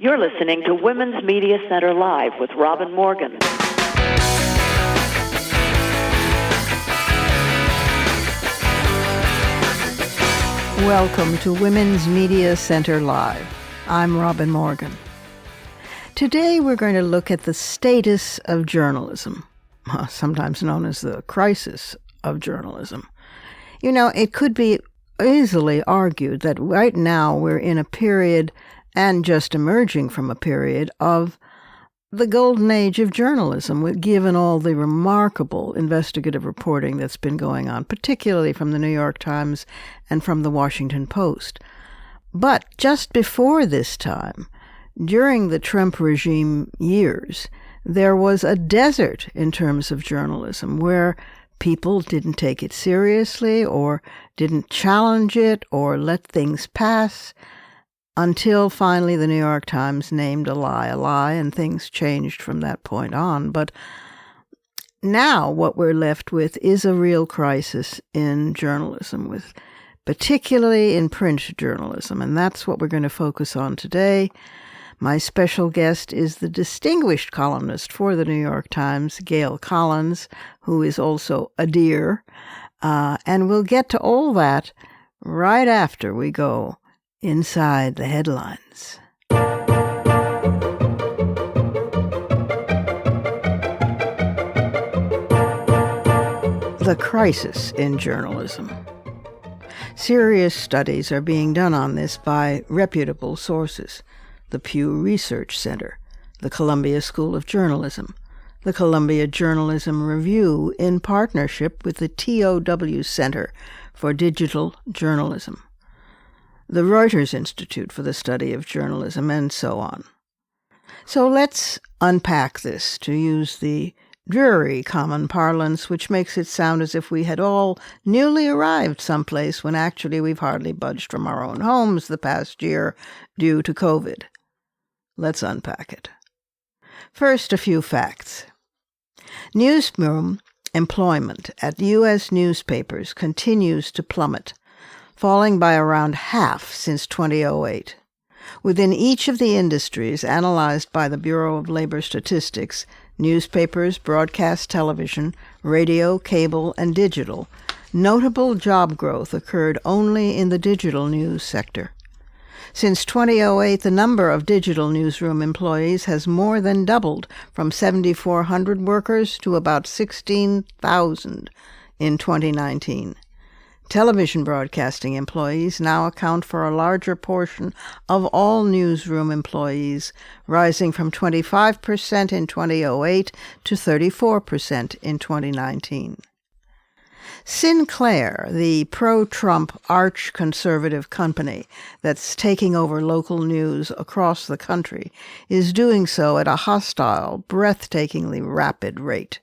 You're listening to Women's Media Center Live with Robin Morgan. Welcome to Women's Media Center Live. I'm Robin Morgan. Today we're going to look at the status of journalism, sometimes known as the crisis of journalism. You know, it could be easily argued that right now we're in a period, and just emerging from a period, of the golden age of journalism, given all the remarkable investigative reporting that's been going on, particularly from the New York Times and from the Washington Post. But just before this time, during the Trump regime years, there was a desert in terms of journalism where people didn't take it seriously or didn't challenge it or let things pass, until finally the New York Times named a lie, and things changed from that point on. But now what we're left with is a real crisis in journalism, particularly in print journalism, and that's what we're going to focus on today. My special guest is the distinguished columnist for the New York Times, Gail Collins, who is also a dear, and we'll get to all that right after we go inside the headlines. The crisis in journalism. Serious studies are being done on this by reputable sources: the Pew Research Center, the Columbia School of Journalism, the Columbia Journalism Review in partnership with the TOW Center for Digital Journalism, the Reuters Institute for the Study of Journalism, and so on. So let's unpack this, to use the dreary common parlance, which makes it sound as if we had all newly arrived someplace when actually we've hardly budged from our own homes the past year due to COVID. Let's unpack it. First, a few facts. Newsroom employment at U.S. newspapers continues to plummet, falling by around half since 2008. Within each of the industries analyzed by the Bureau of Labor Statistics, newspapers, broadcast television, radio, cable, and digital, notable job growth occurred only in the digital news sector. Since 2008, the number of digital newsroom employees has more than doubled, from 7,400 workers to about 16,000 in 2019. Television broadcasting employees now account for a larger portion of all newsroom employees, rising from 25% in 2008 to 34% in 2019. Sinclair, the pro-Trump arch-conservative company that's taking over local news across the country, is doing so at a hostile, breathtakingly rapid rate.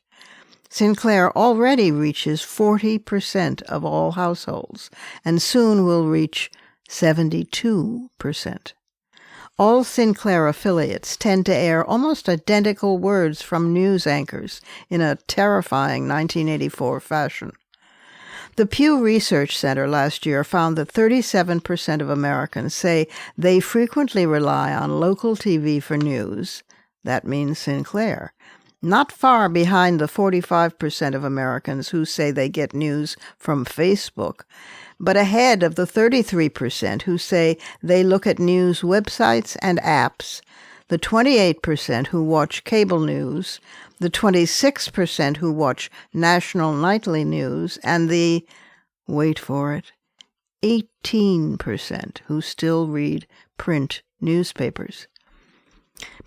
Sinclair already reaches 40% of all households, and soon will reach 72%. All Sinclair affiliates tend to air almost identical words from news anchors in a terrifying 1984 fashion. The Pew Research Center last year found that 37% of Americans say they frequently rely on local TV for news. That means Sinclair. Not far behind the 45% of Americans who say they get news from Facebook, but ahead of the 33% who say they look at news websites and apps, the 28% who watch cable news, the 26% who watch national nightly news, and the, wait for it, 18% who still read print newspapers.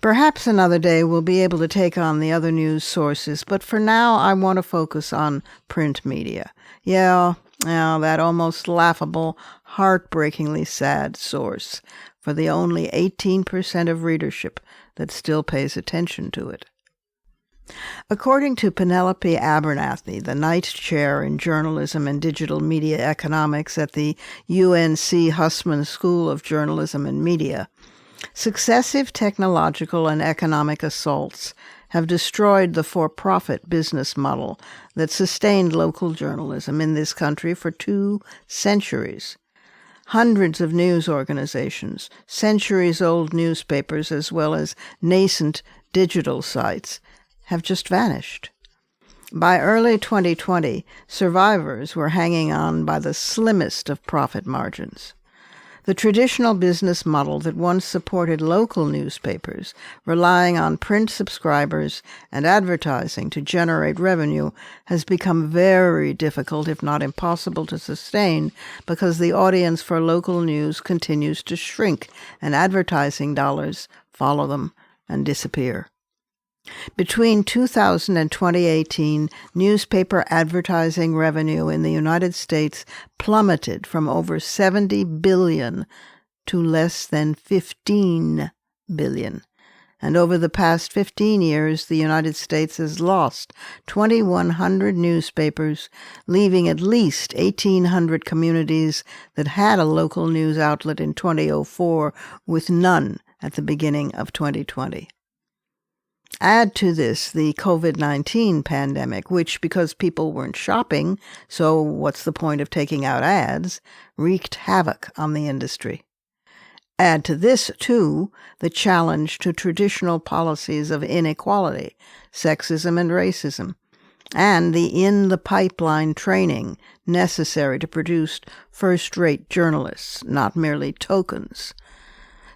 Perhaps another day we'll be able to take on the other news sources, but for now I want to focus on print media. Yeah, that almost laughable, heartbreakingly sad source for the only 18% of readership that still pays attention to it. According to Penelope Abernathy, the Knight Chair in Journalism and Digital Media Economics at the UNC Hussman School of Journalism and Media, successive technological and economic assaults have destroyed the for-profit business model that sustained local journalism in this country for 2 centuries. Hundreds of news organizations, centuries-old newspapers, as well as nascent digital sites have just vanished. By early 2020, survivors were hanging on by the slimmest of profit margins. The traditional business model that once supported local newspapers, relying on print subscribers and advertising to generate revenue, has become very difficult, if not impossible, to sustain because the audience for local news continues to shrink and advertising dollars follow them and disappear. Between 2000 and 2018, newspaper advertising revenue in the United States plummeted from over $70 billion to less than $15 billion. And over the past 15 years, the United States has lost 2,100 newspapers, leaving at least 1,800 communities that had a local news outlet in 2004 with none at the beginning of 2020. Add to this the COVID-19 pandemic, which, because people weren't shopping, so what's the point of taking out ads, wreaked havoc on the industry. Add to this, too, the challenge to traditional policies of inequality, sexism and racism, and the in-the-pipeline training necessary to produce first-rate journalists, not merely tokens.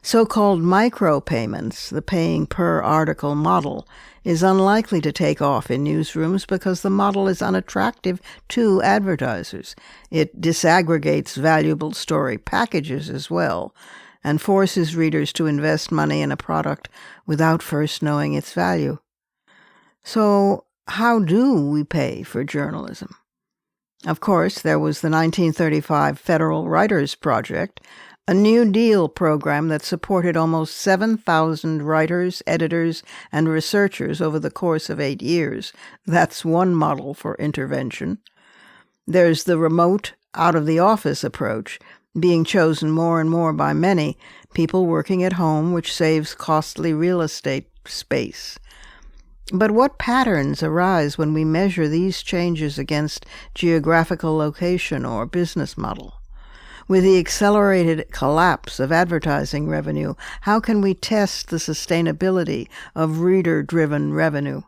So-called micropayments, the paying per article model, is unlikely to take off in newsrooms because the model is unattractive to advertisers. It disaggregates valuable story packages as well, and forces readers to invest money in a product without first knowing its value. So, how do we pay for journalism? Of course, there was the 1935 Federal Writers Project, a New Deal program that supported almost 7,000 writers, editors, and researchers over the course of 8 years. That's one model for intervention. There's the remote, out-of-the-office approach, being chosen more and more by many, people working at home, which saves costly real estate space. But what patterns arise when we measure these changes against geographical location or business model? With the accelerated collapse of advertising revenue, how can we test the sustainability of reader-driven revenue?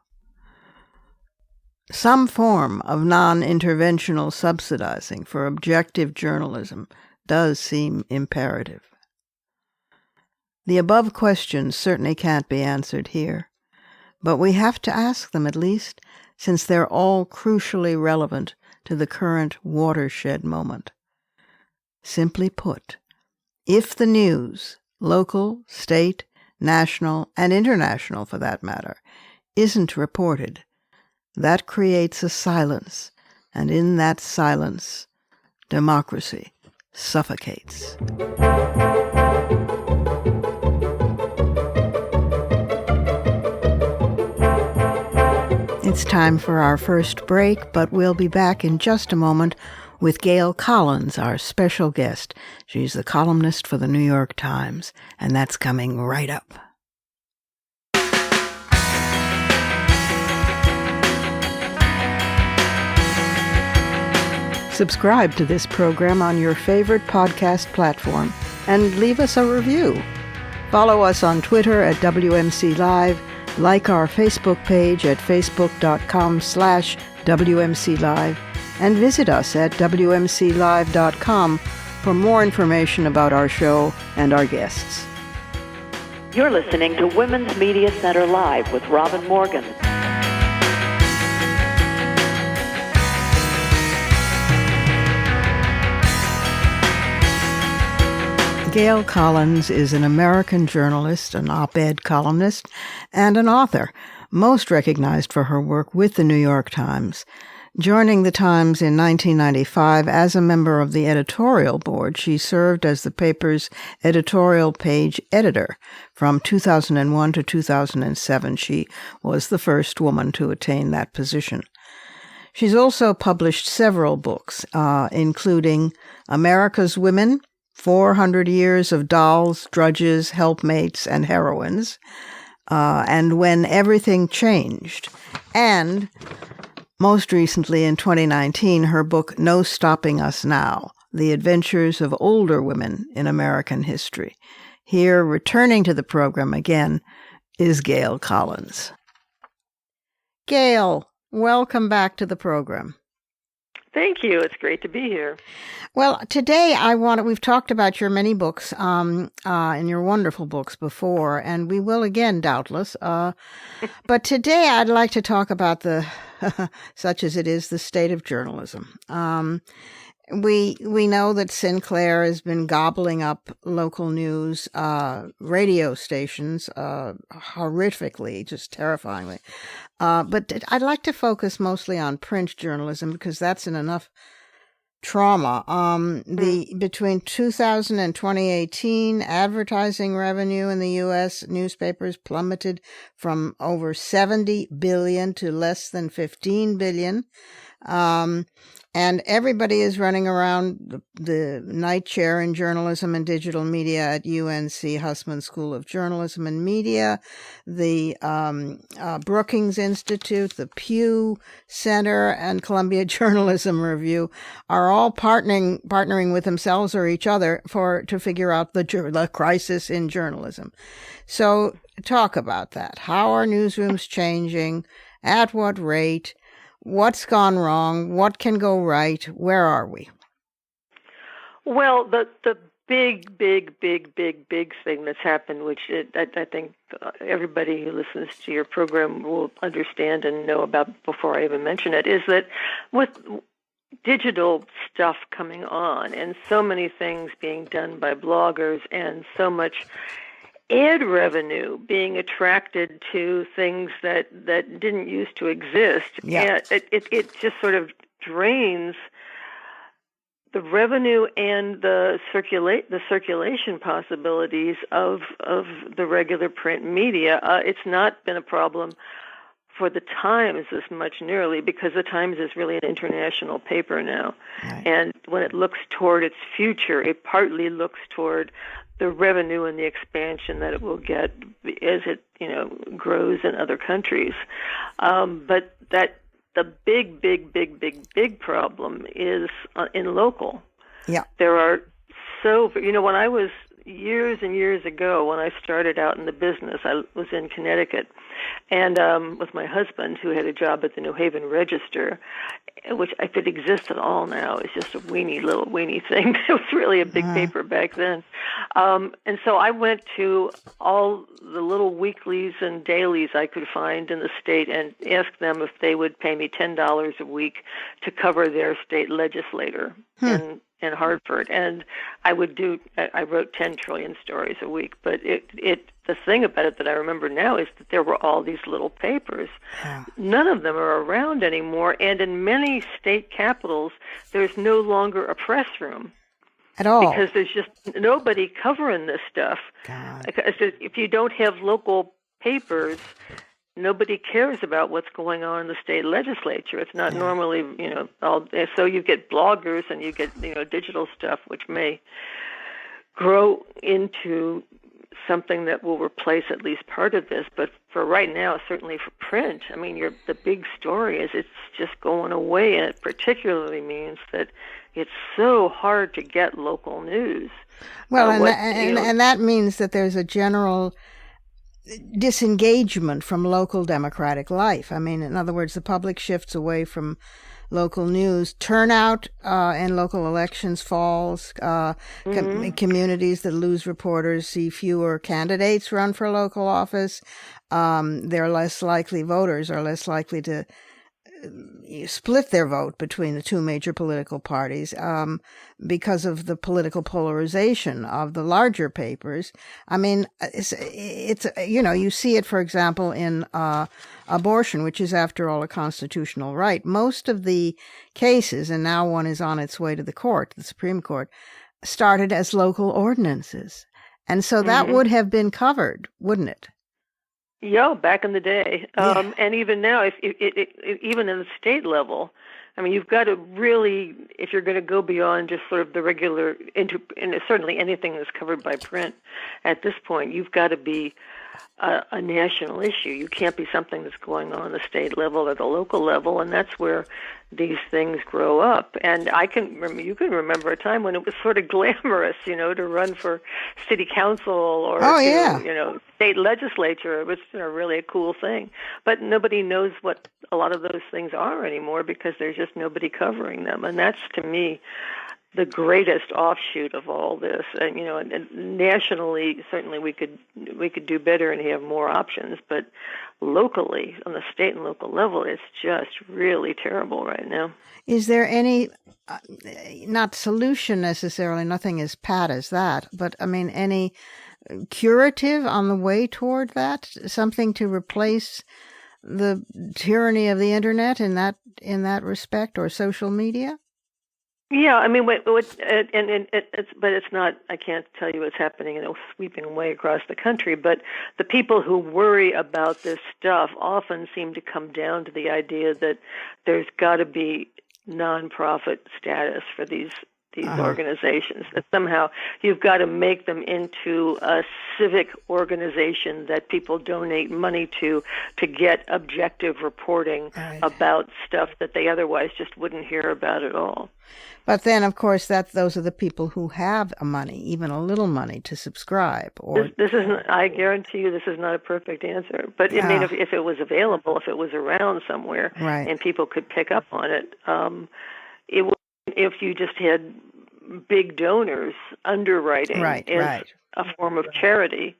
Some form of non-interventional subsidizing for objective journalism does seem imperative. The above questions certainly can't be answered here, but we have to ask them at least, since they're all crucially relevant to the current watershed moment. Simply put, if the news, local, state, national, and international for that matter, isn't reported, that creates a silence, and in that silence, democracy suffocates. It's time for our first break, but we'll be back in just a moment with Gail Collins, our special guest. She's the columnist for the New York Times, and that's coming right up. Subscribe to this program on your favorite podcast platform and leave us a review. Follow us on Twitter at WMC Live, like our Facebook page at facebook.com/WMC Live, and visit us at WMCLive.com for more information about our show and our guests. You're listening to Women's Media Center Live with Robin Morgan. Gail Collins is an American journalist, an op-ed columnist, and an author, most recognized for her work with the New York Times. Joining the Times in 1995 as a member of the editorial board, she served as the paper's editorial page editor from 2001 to 2007. She was the first woman to attain that position. She's also published several books, including America's Women, 400 Years of Dolls, Drudges, Helpmates, and Heroines, and When Everything Changed, and most recently in 2019, her book No Stopping Us Now, the adventures of older women in American history. Here, returning to the program again, is Gail Collins. Gail, welcome back to the program. Thank you. It's great to be here. Well, today we've talked about your many books and your wonderful books before, and we will again, doubtless. But today I'd like to talk about such as it is, the state of journalism. We know that Sinclair has been gobbling up local news, radio stations, horrifically, just terrifyingly. But I'd like to focus mostly on print journalism because that's in enough trauma. Between 2000 and 2018, advertising revenue in the U.S. newspapers plummeted from over $70 billion to less than $15 billion. And everybody is running around the night chair in journalism and digital media at UNC Hussman School of Journalism and Media, the Brookings Institute, the Pew Center, and Columbia Journalism Review are all partnering with themselves or each other to figure out the crisis in journalism. So talk about that. How are newsrooms changing? At what rate? What's gone wrong? What can go right? Where are we? Well, the big thing that's happened, which I think everybody who listens to your program will understand and know about before I even mention it, is that with digital stuff coming on and so many things being done by bloggers and so much ad revenue being attracted to things that didn't used to exist. Yeah. And it just sort of drains the revenue and the circulation possibilities of the regular print media. It's not been a problem for the Times as much nearly, because the Times is really an international paper now. Right. And when it looks toward its future, it partly looks toward the revenue and the expansion that it will get as it, grows in other countries. But that the big problem is in local. Yeah. There are when I was years and years ago, when I started out in the business, I was in Connecticut, and with my husband, who had a job at the New Haven Register, which if it exists at all now, is just a little weeny thing. It was really a big paper back then. And so I went to all the little weeklies and dailies I could find in the state and asked them if they would pay me $10 a week to cover their state legislator in Hartford. And I wrote 10 trillion stories a week. But the thing about it that I remember now is that there were all these little papers. Yeah. None of them are around anymore. And in many state capitals, there's no longer a press room. At all. Because there's just nobody covering this stuff. God. Because if you don't have local papers, nobody cares about what's going on in the state legislature. It's not normally, so you get bloggers and you get, digital stuff, which may grow into something that will replace at least part of this. But for right now, certainly for print, I mean, the big story is it's just going away, and it particularly means that it's so hard to get local news. Well, and that means that there's a general disengagement from local democratic life. I mean, in other words, the public shifts away from local news. Turnout in local elections falls. Communities that lose reporters see fewer candidates run for local office. Voters are less likely to split their vote between the two major political parties because of the political polarization of the larger papers. I mean, it's you see it, for example, in abortion, which is, after all, a constitutional right. Most of the cases, and now one is on its way to the Supreme Court, started as local ordinances. And so that would have been covered, wouldn't it? Yeah, back in the day, and even now, if even in the state level, I mean, you've got to really, if you're going to go beyond just sort of the regular, and certainly anything that's covered by print, at this point, you've got to be a national issue. You can't be something that's going on the state level or the local level, and that's where these things grow up. And you can remember a time when it was sort of glamorous, to run for city council or state legislature. It was really a cool thing. But nobody knows what a lot of those things are anymore because there's just nobody covering them. And that's, to me, the greatest offshoot of all this. And and nationally, certainly we could do better and have more options, but locally, on the state and local level, it's just really terrible right now. Is there any, not solution necessarily, nothing as pat as that, but any curative on the way toward that? Something to replace the tyranny of the internet in that respect, or social media? Yeah, but it's not. I can't tell you what's happening in a sweeping way across the country. But the people who worry about this stuff often seem to come down to the idea that there's got to be nonprofit status for these organizations. That somehow you've got to make them into a civic organization that people donate money to get objective reporting about stuff that they otherwise just wouldn't hear about at all. But then, of course, those are the people who have money, even a little money, to subscribe. Or this isn't. I guarantee you, this is not a perfect answer. But if it was available, if it was around somewhere, and people could pick up on it, it would. If you just had big donors underwriting as a form of charity,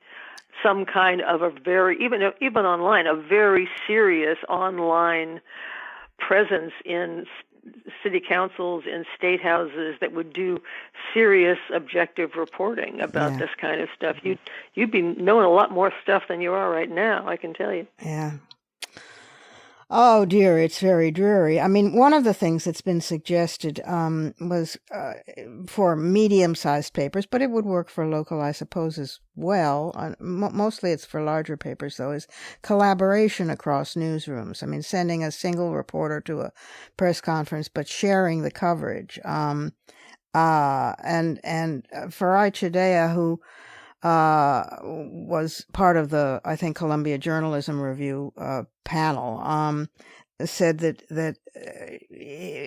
some kind of a very even online, a very serious online presence in city councils and state houses that would do serious objective reporting about this kind of stuff. You'd be knowing a lot more stuff than you are right now, I can tell you. Yeah. Oh dear, it's very dreary. One of the things that's been suggested was for medium-sized papers, but it would work for local, I suppose, as well. Mostly it's for larger papers, though, is collaboration across newsrooms. Sending a single reporter to a press conference, but sharing the coverage. And for Chidea, who was part of the, I think, Columbia Journalism Review panel, said that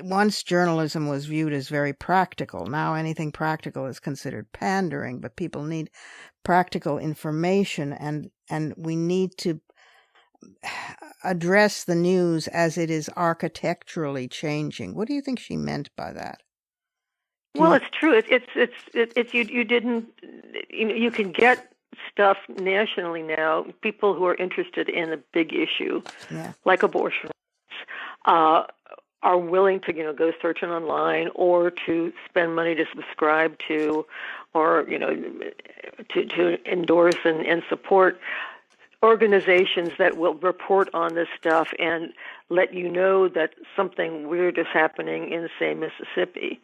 once journalism was viewed as very practical, now anything practical is considered pandering, but people need practical information, and we need to address the news as it is architecturally changing. What do you think she meant by that? Well, it's true. It's you didn't. You can get stuff nationally now. People who are interested in a big issue, like abortion, are willing to go searching online or to spend money to subscribe to, or to endorse and support organizations that will report on this stuff and let you know that something weird is happening in, say, Mississippi,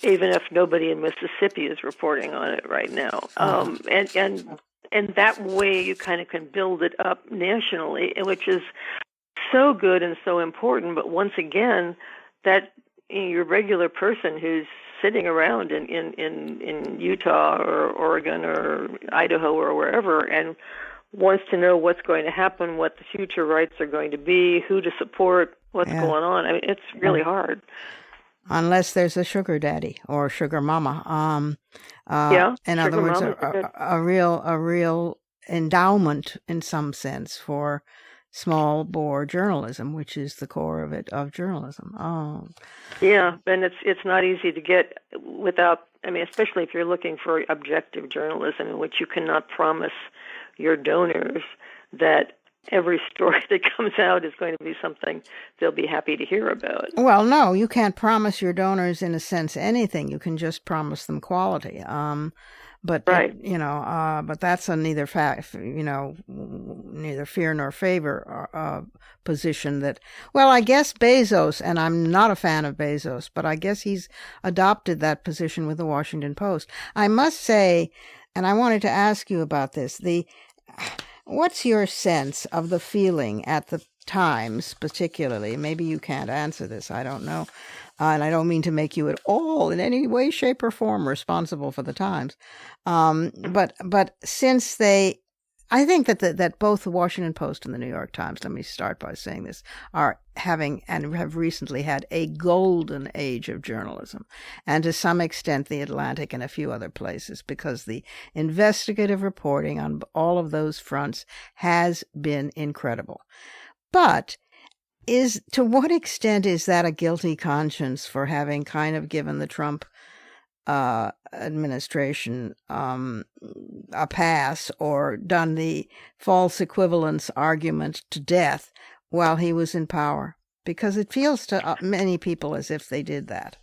even if nobody in Mississippi is reporting on it right now. And that way you kind of can build it up nationally, which is so good and so important. But once again, that your regular person who's sitting around in Utah or Oregon or Idaho or wherever and wants to know what's going to happen, what the future rights are going to be, who to support, what's going on. It's really hard. Unless there's a sugar daddy or sugar mama. In other words, a real endowment in some sense for small bore journalism, which is the core of journalism. Oh. Yeah, and it's not easy to get without, especially if you're looking for objective journalism in which you cannot promise your donors that every story that comes out is going to be something they'll be happy to hear about. Well, no, you can't promise your donors, in a sense, anything. You can just promise them quality. But that's a neither fear nor favor position. That, well, I guess Bezos, and I'm not a fan of Bezos, but I guess he's adopted that position with the Washington Post. I must say, and I wanted to ask you about this, what's your sense of the feeling at the Times, particularly? Maybe you can't answer this, I don't know. And I don't mean to make you at all in any way, shape, or form responsible for the Times. But since they I think that both the Washington Post and the New York Times, let me start by saying this, are having and have recently had a golden age of journalism, and to some extent the Atlantic and a few other places, because the investigative reporting on all of those fronts has been incredible. But to what extent is that a guilty conscience for having kind of given the Trump administration a pass, or done the false equivalence argument to death while he was in power? Because it feels to many people as if they did that.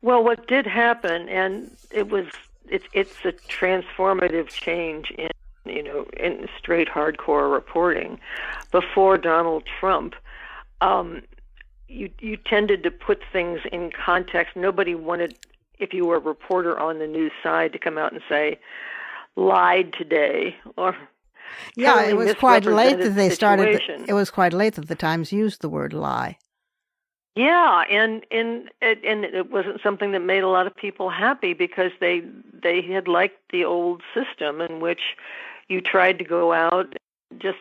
Well, what did happen, and it's a transformative change in straight hardcore reporting. Before Donald Trump, you tended to put things in context. Nobody wanted, if you were a reporter on the news side, to come out and say, lied today, or yeah, it was quite late that they started. Situation. It was quite late that the Times used the word lie. Yeah, and it wasn't something that made a lot of people happy, because they had liked the old system in which you tried to go out, just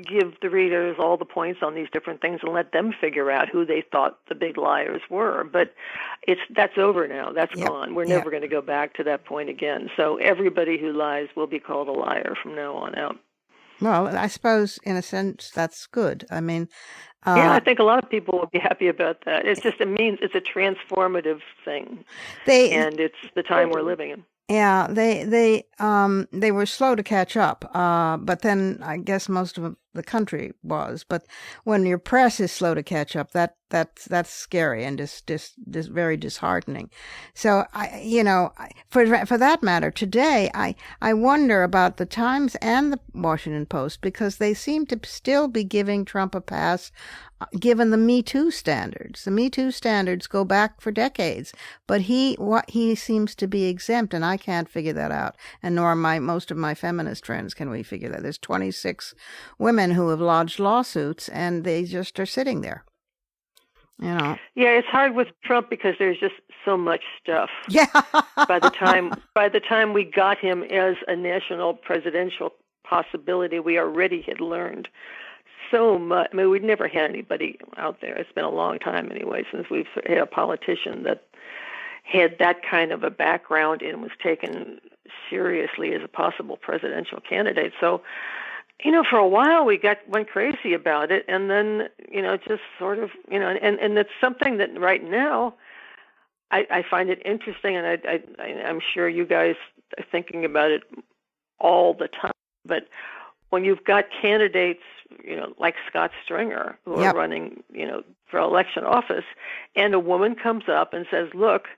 give the readers all the points on these different things and let them figure out who they thought the big liars were. But that's over now. That's gone. We're never going to go back to that point again. So everybody who lies will be called a liar from now on out. Well, I suppose in a sense that's good. I mean, yeah, I think a lot of people will be happy about that. It's just, it means it's a transformative thing, and it's the time we're living in. Yeah, they were slow to catch up, but then I guess most of the country was. But when your press is slow to catch up, that's scary and just very disheartening. So for that matter, today I wonder about the Times and the Washington Post, because they seem to still be giving Trump a pass, given the Me Too standards. The Me Too standards go back for decades, but he seems to be exempt, and I can't figure that out, and nor most of my feminist friends can we figure that. There's 26 women who have lodged lawsuits, and they just are sitting there. Yeah, it's hard with Trump because there's just so much stuff. Yeah. by the time we got him as a national presidential possibility, we already had learned so much. I mean, we'd never had anybody out there. It's been a long time anyway since we've had a politician that had that kind of a background and was taken seriously as a possible presidential candidate. So, for a while we went crazy about it, and then, just sort of, and it's something that right now I find it interesting, and I'm sure you guys are thinking about it all the time. But when you've got candidates, like Scott Stringer, who are running, for election office, and a woman comes up and says, look,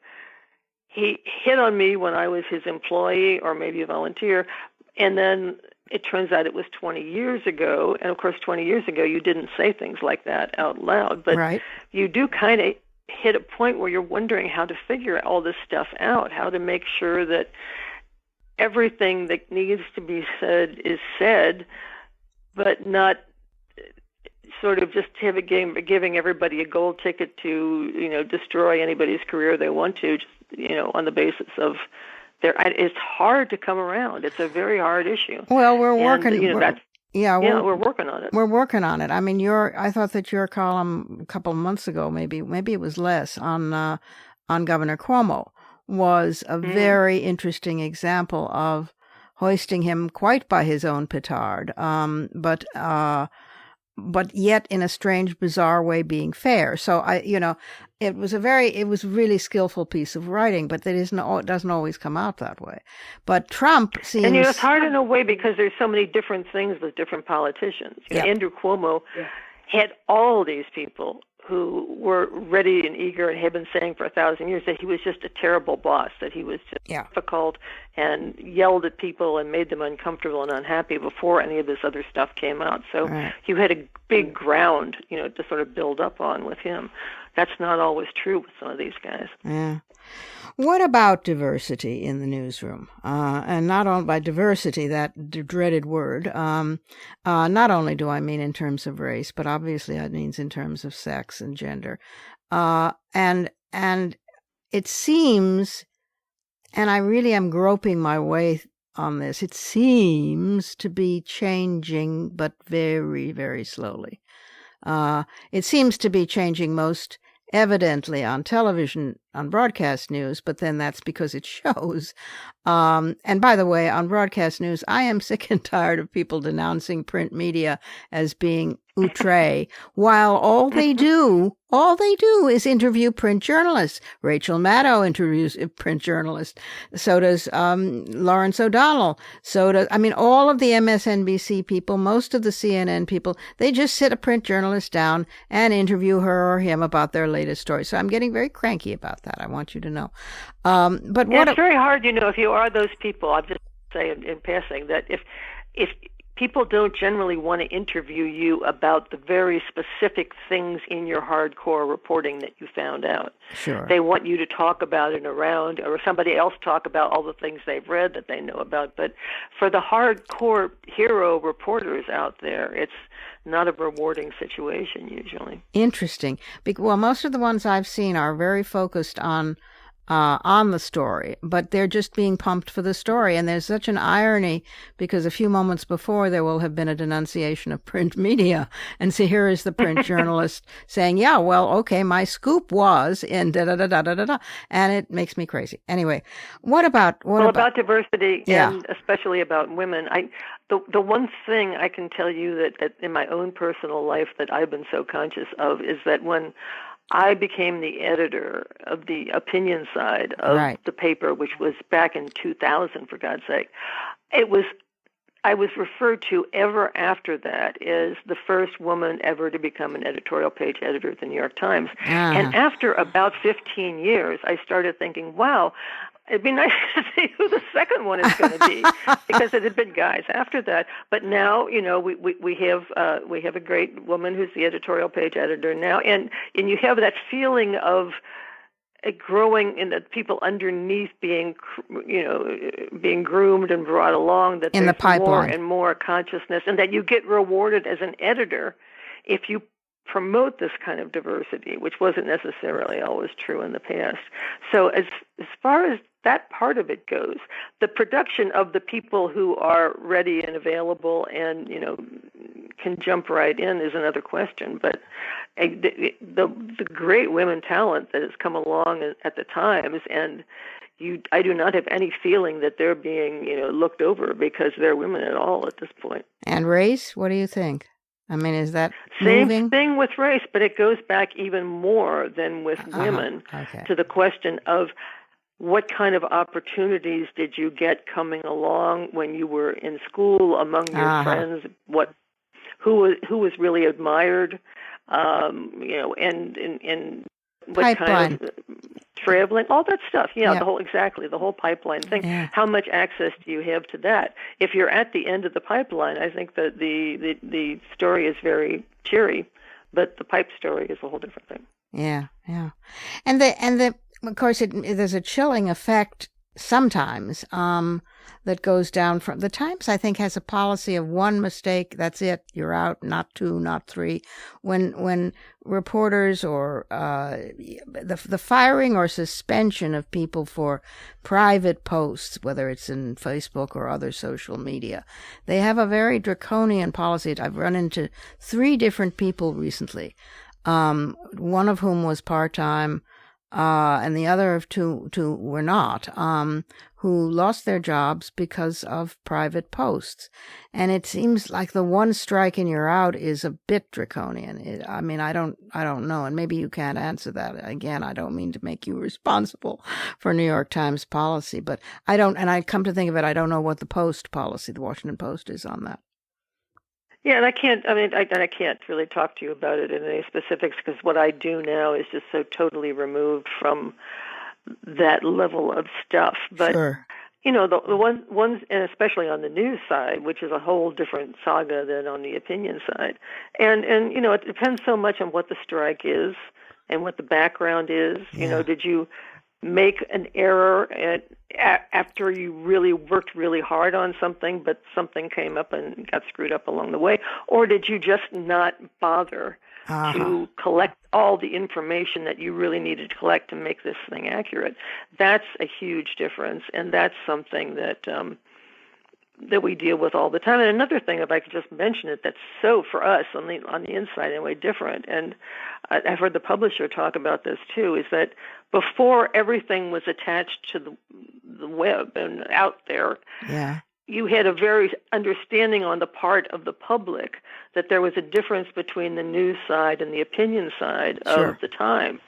he hit on me when I was his employee or maybe a volunteer, and then it turns out it was 20 years ago. And of course, 20 years ago, you didn't say things like that out loud, but you do kind of hit a point where you're wondering how to figure all this stuff out, how to make sure that everything that needs to be said is said, but not sort of just giving everybody a gold ticket to, destroy anybody's career they want to, just, on the basis of it's hard to come around. It's a very hard issue. Well, we're working. We're working on it. We're working on it. I mean, I thought that your column a couple of months ago, maybe it was less, on Governor Cuomo, was a very interesting example of hoisting him quite by his own petard, but yet in a strange, bizarre way being fair. So it was a really skillful piece of writing, but it doesn't always come out that way. But Trump seems... And it's hard in a way because there's so many different things with different politicians. Andrew Cuomo had all these people who were ready and eager and had been saying for 1,000 years that he was just a terrible boss, that he was just difficult and yelled at people and made them uncomfortable and unhappy before any of this other stuff came out. So you had a big ground, to sort of build up on with him. That's not always true with some of these guys. Yeah. What about diversity in the newsroom? And not only by diversity, that dreaded word, not only do I mean in terms of race, but obviously it means in terms of sex and gender. And it seems, and I really am groping my way on this. It seems to be changing, but very, very slowly. It seems to be changing most evidently on television, on broadcast news, but then that's because it shows. And by the way, on broadcast news, I am sick and tired of people denouncing print media as being outre, while all they do is interview print journalists. Rachel Maddow interviews print journalists. So does Lawrence O'Donnell. All of the MSNBC people, most of the CNN people, they just sit a print journalist down and interview her or him about their latest story. So I'm getting very cranky about that. I want you to know. But it's very hard, if you are those people. I'm just saying in passing that if people don't generally want to interview you about the very specific things in your hardcore reporting that you found out. Sure. They want you to talk about it around, or somebody else talk about all the things they've read that they know about. But for the hardcore hero reporters out there, it's not a rewarding situation usually. Interesting. Well, most of the ones I've seen are very focused on the story, but they're just being pumped for the story. And there's such an irony because a few moments before there will have been a denunciation of print media. And so here is the print journalist saying, yeah, well, okay, my scoop was in da-da-da-da-da-da. And it makes me crazy. Anyway, what about diversity, yeah. And especially about women? The one thing I can tell you that in my own personal life that I've been so conscious of is that when I became the editor of the opinion side of the paper, which was back in 2000, for God's sake. I was referred to ever after that as the first woman ever to become an editorial page editor at the New York Times. And after about 15 years, I started thinking, wow, it'd be nice to see who the second one is going to be, because it had been guys after that. But now, we have a great woman who's the editorial page editor now, and you have that feeling of it growing in the people underneath being groomed and brought along, that in there's the pipeline more and more consciousness, and that you get rewarded as an editor if you promote this kind of diversity, which wasn't necessarily always true in the past. So as far as that part of it goes, the production of the people who are ready and available and can jump right in is another question. But the great women talent that has come along at the Times, and I do not have any feeling that they're being looked over because they're women at all at this point. And race, what do you think? I mean, is that same moving? thing with race, but it goes back even more than with women to the question of what kind of opportunities did you get coming along when you were in school among your friends? Who was really admired? And what pipeline. Kind of traveling, all that stuff. Yeah, the whole pipeline thing. Yeah. How much access do you have to that? If you're at the end of the pipeline, I think that the story is very cheery, but the pipe story is a whole different thing. Yeah. And the of course there's a chilling effect sometimes that goes down from the Times. I think has a policy of one mistake, that's it, you're out, not two, not three. When reporters or the firing or suspension of people for private posts, whether it's in Facebook or other social media, they have a very draconian policy. I've run into 3 different people recently, one of whom was part-time, and the other of two were not, who lost their jobs because of private posts. And it seems like the one strike and you're out is a bit draconian. I don't know, and maybe you can't answer that. Again, I don't mean to make you responsible for New York Times policy, but I come to think of it, I don't know what the Post policy, the Washington Post, is on that. Yeah, and I can't really talk to you about it in any specifics because what I do now is just so totally removed from that level of stuff. But sure. The ones, and especially on the news side, which is a whole different saga than on the opinion side, and it depends so much on what the strike is and what the background is. Yeah. Did you make an error after you really worked really hard on something, but something came up and got screwed up along the way? Or did you just not bother to collect all the information that you really needed to collect to make this thing accurate? That's a huge difference, and that's something that that we deal with all the time. And another thing, if I could just mention it, that's so for us on the inside anyway different. And I've heard the publisher talk about this too. Is that before everything was attached to the web and out there, you had a very understanding on the part of the public that there was a difference between the news side and the opinion side of the Times,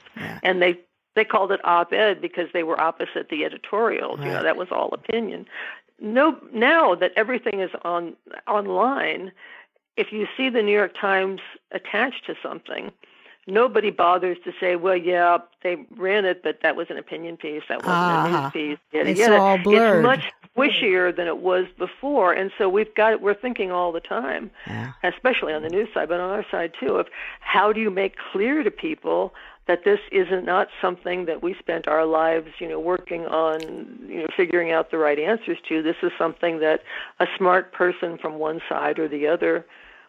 and they called it op-ed because they were opposite the editorials. You know, that was all opinion. No, now that everything is online, if you see the New York Times attached to something, nobody bothers to say, well, yeah, they ran it, but that was an opinion piece, that wasn't a news piece. It's all blurred. It's much squishier than it was before, and so we're thinking all the time, especially on the news side, but on our side too, of how do you make clear to people that this isn't not something that we spent our lives, working on, figuring out the right answers to. This is something that a smart person from one side or the other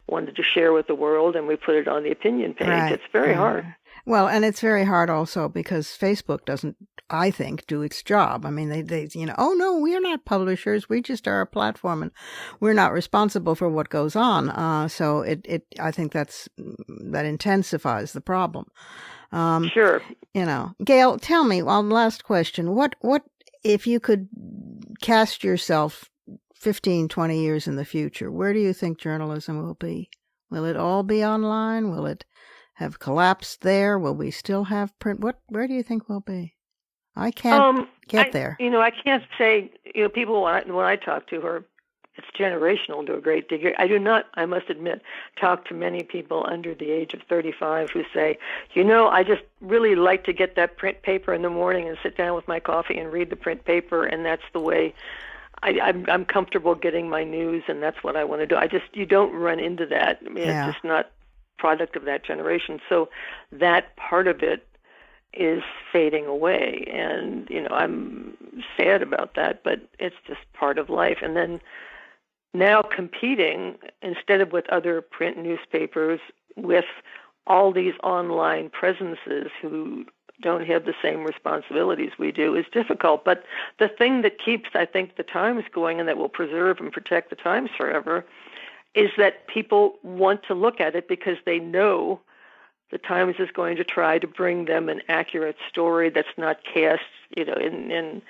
wanted to share with the world, and we put it on the opinion page. Right. It's very hard. Well, and it's very hard also because Facebook doesn't, I think, do its job. I mean, they oh no, we're not publishers. We just are a platform, and we're not responsible for what goes on. So I think that intensifies the problem. Sure. Gail, tell me, last question. What if you could cast yourself 15, 20 years in the future, where do you think journalism will be? Will it all be online? Will it have collapsed there? Will we still have print? Where do you think we'll be? I can't get there. I can't say, people, when I talk to her, it's generational to a great degree. I do not, I must admit, talk to many people under the age of 35 who say, I just really like to get that print paper in the morning and sit down with my coffee and read the print paper, and that's the way I'm comfortable getting my news, and that's what I want to do. You don't run into that. I mean, it's just not product of that generation. So that part of it is fading away, and, I'm sad about that, but it's just part of life. And then now competing, instead of with other print newspapers, with all these online presences who don't have the same responsibilities we do, is difficult. But the thing that keeps, I think, the Times going and that will preserve and protect the Times forever is that people want to look at it because they know the Times is going to try to bring them an accurate story that's not cast, in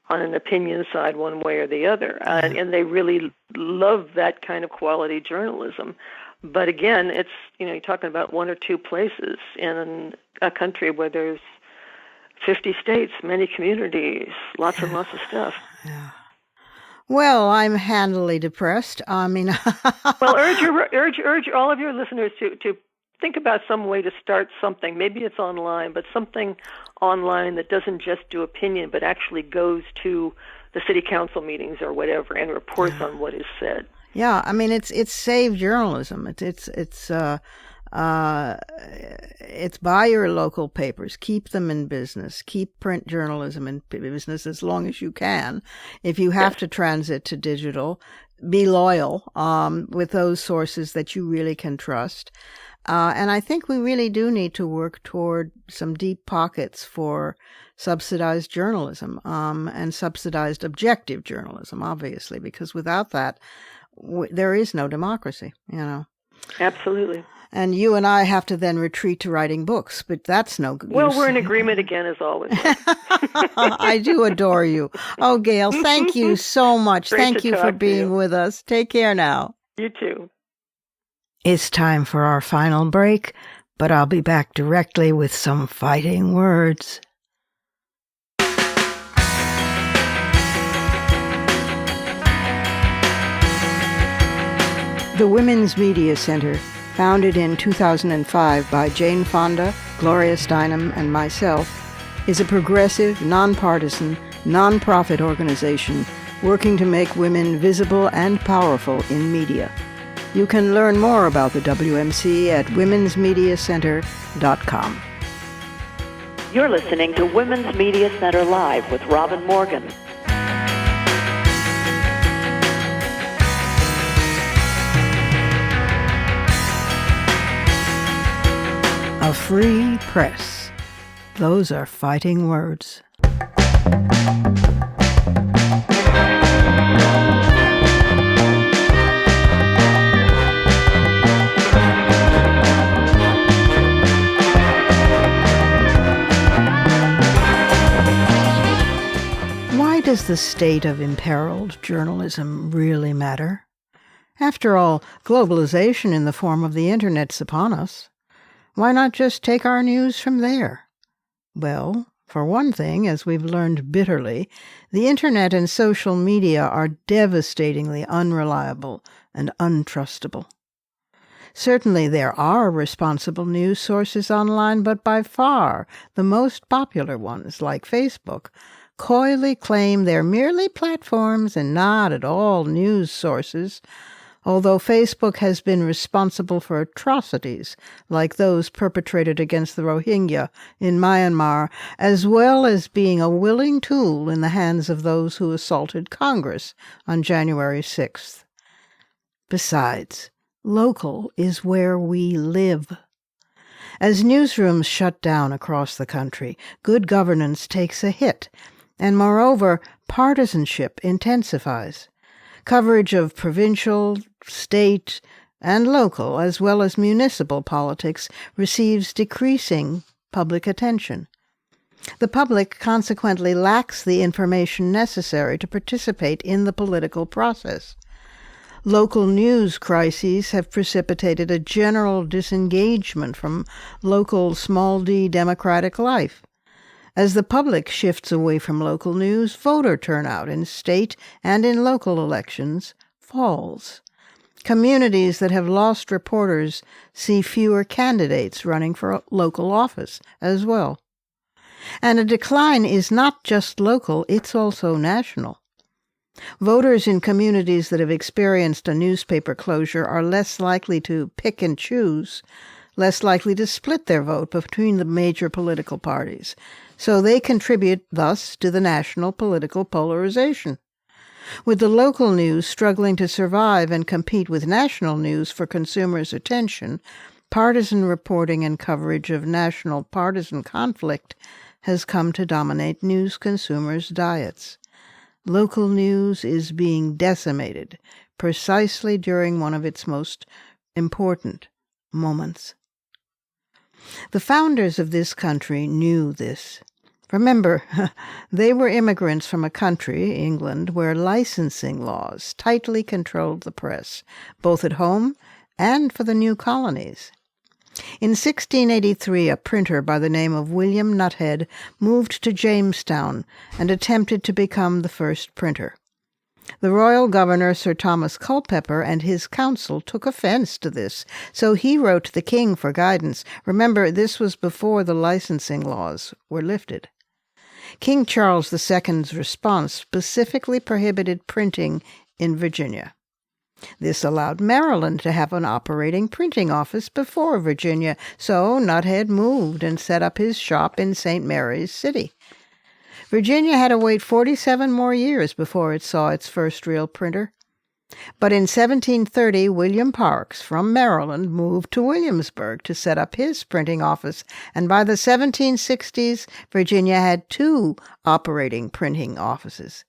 on an opinion side one way or the other. And they really love that kind of quality journalism. But again, it's, you're talking about one or two places in a country where there's 50 states, many communities, lots and lots of stuff. Yeah. Well, I'm handily depressed. I mean, well, urge all of your listeners to think about some way to start something. Maybe it's online, but something online that doesn't just do opinion, but actually goes to the city council meetings or whatever and reports on what is said. Yeah, I mean, it's saved journalism. It's buy your local papers, keep them in business, keep print journalism in business as long as you can. If you have to transit to digital, be loyal with those sources that you really can trust. And I think we really do need to work toward some deep pockets for subsidized journalism and subsidized objective journalism, obviously, because without that, there is no democracy, Absolutely. And you and I have to then retreat to writing books, but that's no good. Well, we're in agreement again, as always. I do adore you. Oh, Gail, thank you so much. Thank you for being with us. Take care now. You too. It's time for our final break, but I'll be back directly with some fighting words. The Women's Media Center, founded in 2005 by Jane Fonda, Gloria Steinem, and myself, is a progressive, nonpartisan, nonprofit organization working to make women visible and powerful in media. You can learn more about the WMC at womensmediacenter.com. You're listening to Women's Media Center Live with Robin Morgan. A free press. Those are fighting words. does the state of imperiled journalism really matter? After all, globalization in the form of the Internet's upon us. Why not just take our news from there? Well, for one thing, as we've learned bitterly, the Internet and social media are devastatingly unreliable and untrustable. Certainly there are responsible news sources online, but by far the most popular ones, like Facebook, coyly claim they're merely platforms and not at all news sources, although Facebook has been responsible for atrocities like those perpetrated against the Rohingya in Myanmar, as well as being a willing tool in the hands of those who assaulted Congress on January 6th. Besides, local is where we live. As newsrooms shut down across the country, good governance takes a hit, and moreover, partisanship intensifies. Coverage of provincial, state, and local, as well as municipal politics, receives decreasing public attention. The public consequently lacks the information necessary to participate in the political process. Local news crises have precipitated a general disengagement from local small d democratic life. As the public shifts away from local news, voter turnout in state and in local elections falls. Communities that have lost reporters see fewer candidates running for local office as well. And a decline is not just local, it's also national. Voters in communities that have experienced a newspaper closure are less likely to pick and choose, less likely to split their vote between the major political parties, so they contribute thus to the national political polarization. With the local news struggling to survive and compete with national news for consumers' attention, partisan reporting and coverage of national partisan conflict has come to dominate news consumers' diets. Local news is being decimated precisely during one of its most important moments. The founders of this country knew this. Remember, they were immigrants from a country, England, where licensing laws tightly controlled the press, both at home and for the new colonies. In 1683, a printer by the name of William Nuthead moved to Jamestown and attempted to become the first printer. The royal governor, Sir Thomas Culpeper, and his council took offense to this, so he wrote to the king for guidance. Remember, this was before the licensing laws were lifted. King Charles II's response specifically prohibited printing in Virginia. This allowed Maryland to have an operating printing office before Virginia, so Nuthead moved and set up his shop in St. Mary's City. Virginia had to wait 47 more years before it saw its first real printer. But in 1730, William Parks from Maryland moved to Williamsburg to set up his printing office, and by the 1760s, Virginia had 2 operating printing offices.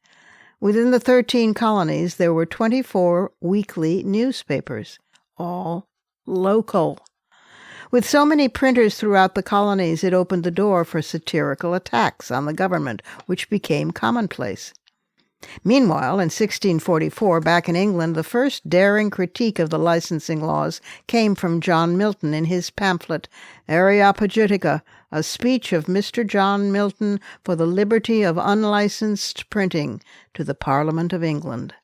Within the 13 colonies, there were 24 weekly newspapers, all local. With so many printers throughout the colonies, it opened the door for satirical attacks on the government, which became commonplace. Meanwhile, in 1644, back in England, the first daring critique of the licensing laws came from John Milton in his pamphlet Areopagitica, a speech of Mr. John Milton for the liberty of unlicensed printing to the Parliament of England.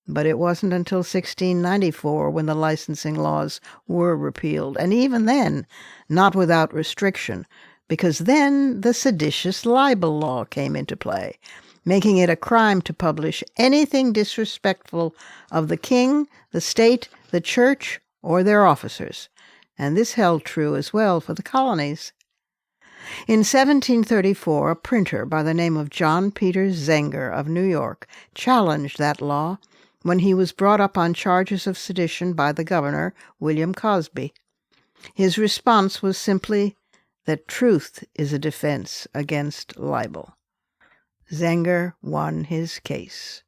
But it wasn't until 1694 when the licensing laws were repealed, and even then, not without restriction, because then the seditious libel law came into play, making it a crime to publish anything disrespectful of the king, the state, the church, or their officers. And this held true as well for the colonies. In 1734, a printer by the name of John Peter Zenger of New York challenged that law when he was brought up on charges of sedition by the governor, William Cosby. His response was simply that truth is a defense against libel. Zenger won his case.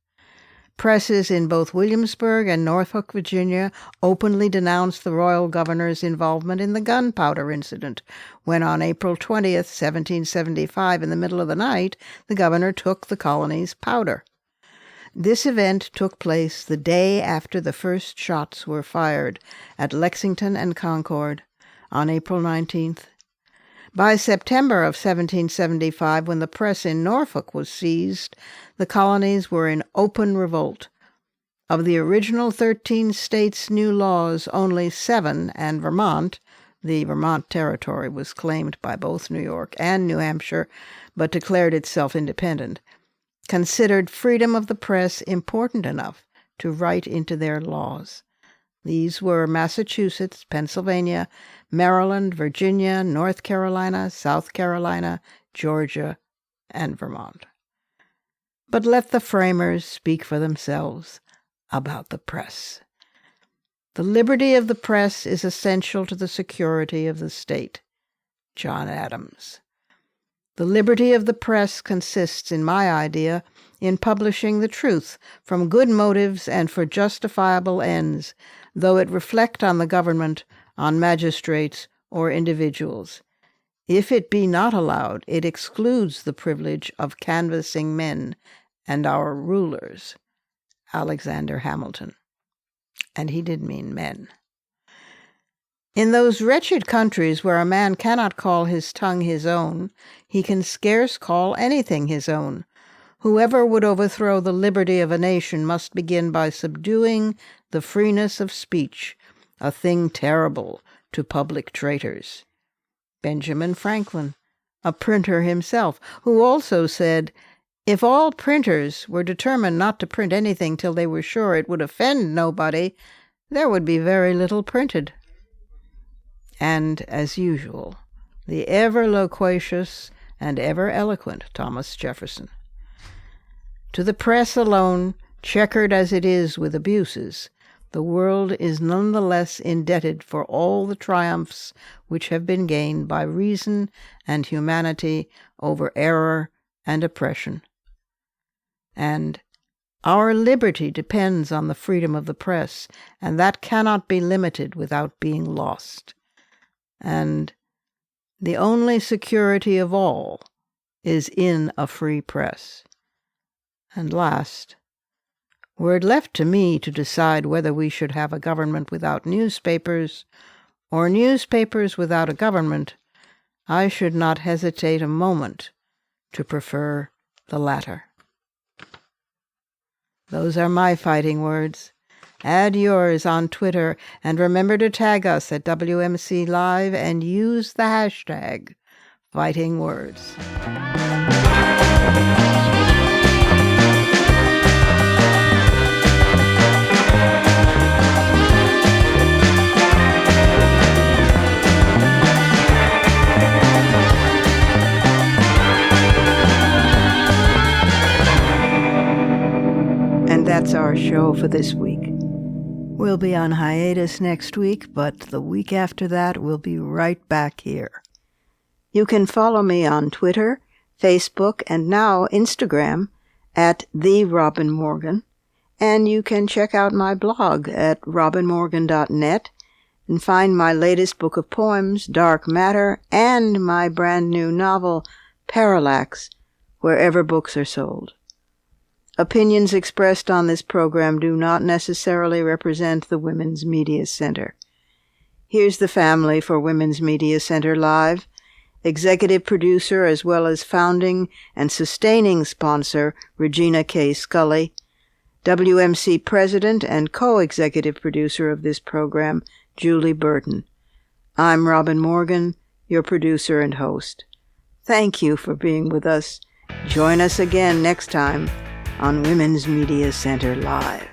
Presses in both Williamsburg and Norfolk, Virginia, openly denounced the royal governor's involvement in the gunpowder incident, when on April 20th, 1775, in the middle of the night, the governor took the colony's powder. This event took place the day after the first shots were fired at Lexington and Concord on April 19th. By September of 1775, when the press in Norfolk was seized, the colonies were in open revolt. Of the original 13 states' new laws, only 7, and Vermont, the Vermont territory was claimed by both New York and New Hampshire, but declared itself independent, considered freedom of the press important enough to write into their laws. These were Massachusetts, Pennsylvania, Maryland, Virginia, North Carolina, South Carolina, Georgia, and Vermont. But let the framers speak for themselves about the press. The liberty of the press is essential to the security of the state. John Adams. The liberty of the press consists, in my idea, in publishing the truth from good motives and for justifiable ends, though it reflect on the government, on magistrates, or individuals. If it be not allowed, it excludes the privilege of canvassing men and our rulers. Alexander Hamilton. And he did mean men. In those wretched countries where a man cannot call his tongue his own, he can scarce call anything his own. Whoever would overthrow the liberty of a nation must begin by subduing the freeness of speech, a thing terrible to public traitors. Benjamin Franklin, a printer himself, who also said, "If all printers were determined not to print anything till they were sure it would offend nobody, there would be very little printed." And, as usual, the ever-loquacious and ever-eloquent Thomas Jefferson. To the press alone, checkered as it is with abuses, the world is none the less indebted for all the triumphs which have been gained by reason and humanity over error and oppression. And our liberty depends on the freedom of the press, and that cannot be limited without being lost. And the only security of all is in a free press. And last, were it left to me to decide whether we should have a government without newspapers or newspapers without a government, I should not hesitate a moment to prefer the latter. Those are my fighting words. Add yours on Twitter, and remember to tag us at WMC Live and use the hashtag Fighting Words. And that's our show for this week. We'll be on hiatus next week, but the week after that, we'll be right back here. You can follow me on Twitter, Facebook, and now Instagram at @TheRobinMorgan, and you can check out my blog at robinmorgan.net and find my latest book of poems, Dark Matter, and my brand new novel, Parallax, wherever books are sold. Opinions expressed on this program do not necessarily represent the Women's Media Center. Here's the family for Women's Media Center Live. Executive producer as well as founding and sustaining sponsor, Regina K. Scully. WMC president and co-executive producer of this program, Julie Burton. I'm Robin Morgan, your producer and host. Thank you for being with us. Join us again next time on Women's Media Center Live.